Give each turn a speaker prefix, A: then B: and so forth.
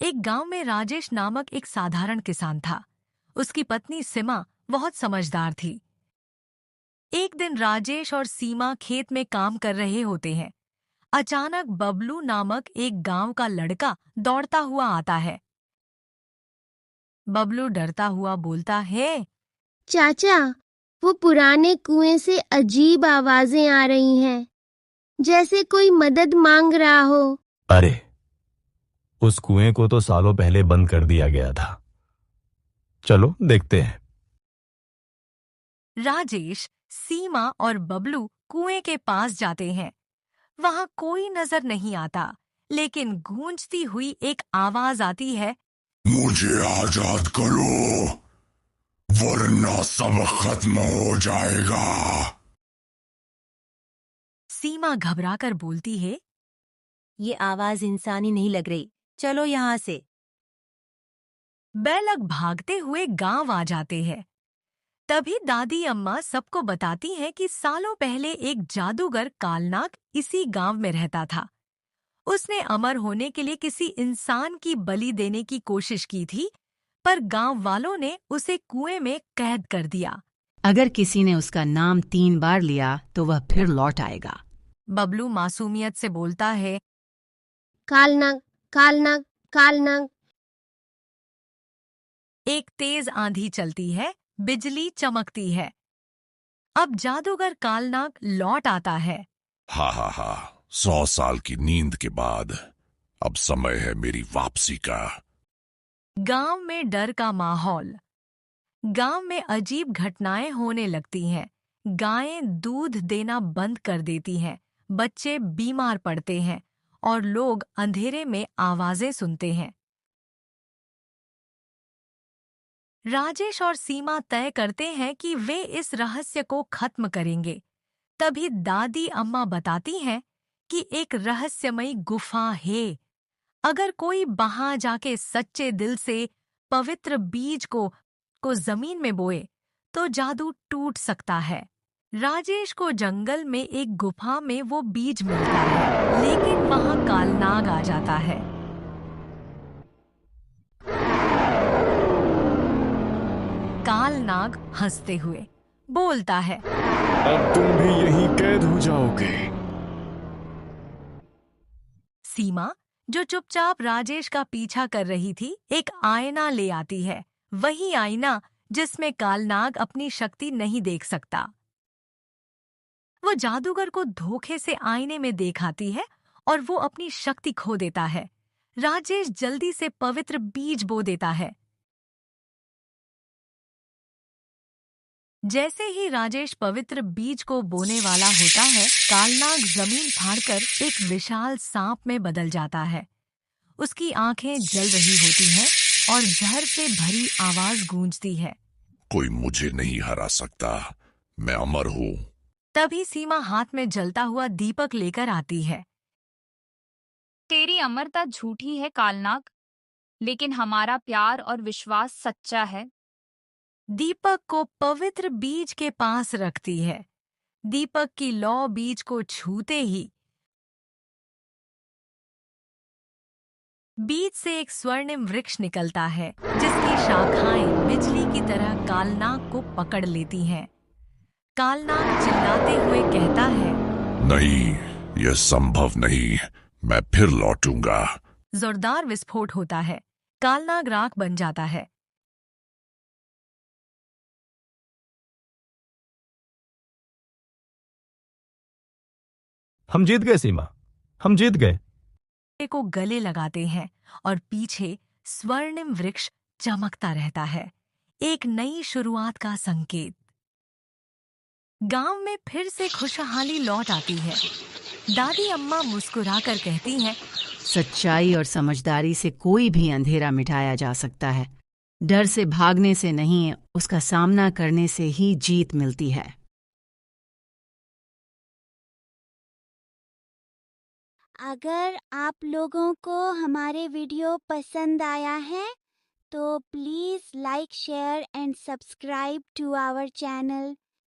A: एक गांव में राजेश नामक एक साधारण किसान था। उसकी पत्नी सीमा बहुत समझदार थी। एक दिन राजेश और सीमा खेत में काम कर रहे होते हैं। अचानक बबलू नामक एक गांव का लड़का दौड़ता हुआ आता है। बबलू डरता हुआ बोलता है,
B: चाचा, वो पुराने कुएं से अजीब आवाजें आ रही हैं, जैसे कोई मदद मांग रहा हो।
C: अरे, उस कुएं को तो सालों पहले बंद कर दिया गया था। चलो देखते हैं।
A: राजेश, सीमा और बबलू कुएं के पास जाते हैं। वहां कोई नजर नहीं आता, लेकिन गूंजती हुई एक आवाज आती है,
D: मुझे आजाद करो, वरना सब खत्म हो जाएगा।
A: सीमा घबराकर बोलती है,
E: ये आवाज इंसानी नहीं लग रही, चलो यहाँ से।
A: बैलक भागते हुए गांव आ जाते हैं। तभी दादी अम्मा सबको बताती हैं कि सालों पहले एक जादूगर कालनाग इसी गांव में रहता था। उसने अमर होने के लिए किसी इंसान की बलि देने की कोशिश की थी, पर गांव वालों ने उसे कुएं में कैद कर दिया।
F: अगर किसी ने उसका नाम 3 बार लिया तो वह फिर लौट आएगा।
A: बबलू मासूमियत से बोलता है,
B: कालनाग, कालनाग, कालनाग।
A: एक तेज आंधी चलती है, बिजली चमकती है। अब जादूगर कालनाग लौट आता है।
D: हा हा हा, 100 साल की नींद के बाद अब समय है मेरी वापसी का।
A: गांव में डर का माहौल। गांव में अजीब घटनाएं होने लगती हैं। गायें दूध देना बंद कर देती हैं, बच्चे बीमार पड़ते हैं और लोग अंधेरे में आवाजें सुनते हैं। राजेश और सीमा तय करते हैं कि वे इस रहस्य को खत्म करेंगे। तभी दादी अम्मा बताती हैं कि एक रहस्यमयी गुफा है। अगर कोई वहां जाके सच्चे दिल से पवित्र बीज को जमीन में बोए तो जादू टूट सकता है। राजेश को जंगल में एक गुफा में वो बीज मिलता है, लेकिन वहां कालनाग आ जाता है। कालनाग हंसते हुए बोलता है,
G: अब तुम भी यहीं कैद हो जाओगे।
A: सीमा, जो चुपचाप राजेश का पीछा कर रही थी, एक आईना ले आती है। वही आईना जिसमें कालनाग अपनी शक्ति नहीं देख सकता। वो जादूगर को धोखे से आईने में दिखाती है और वो अपनी शक्ति खो देता है। राजेश जल्दी से पवित्र बीज बो देता है। जैसे ही राजेश पवित्र बीज को बोने वाला होता है, कालनाग जमीन फाड़कर एक विशाल सांप में बदल जाता है। उसकी आंखें जल रही होती हैं और जहर से भरी आवाज गूंजती है,
D: कोई मुझे नहीं हरा सकता, मैं अमर हूँ।
A: तभी सीमा हाथ में जलता हुआ दीपक लेकर आती है।
H: तेरी अमरता झूठी है कालनाग, लेकिन हमारा प्यार और विश्वास सच्चा है।
A: दीपक को पवित्र बीज के पास रखती है। दीपक की लौ बीज को छूते ही बीज से एक स्वर्णिम वृक्ष निकलता है, जिसकी शाखाएं बिजली की तरह कालनाग को पकड़ लेती हैं। कालनाग चिल्लाते हुए कहता है,
D: नहीं, यह संभव नहीं, मैं फिर लौटूंगा।
A: जोरदार विस्फोट होता है। कालनाग राख बन जाता है।
C: हम जीत गए सीमा, हम जीत गए।
A: को गले लगाते हैं और पीछे स्वर्णिम वृक्ष चमकता रहता है, एक नई शुरुआत का संकेत। गांव में फिर से खुशहाली लौट आती है। दादी अम्मा मुस्कुराकर कहती हैं,
F: सच्चाई और समझदारी से कोई भी अंधेरा मिटाया जा सकता है। डर से भागने से नहीं, उसका सामना करने से ही जीत मिलती है।
B: अगर आप लोगों को हमारे वीडियो पसंद आया है तो please like, share and subscribe to our channel.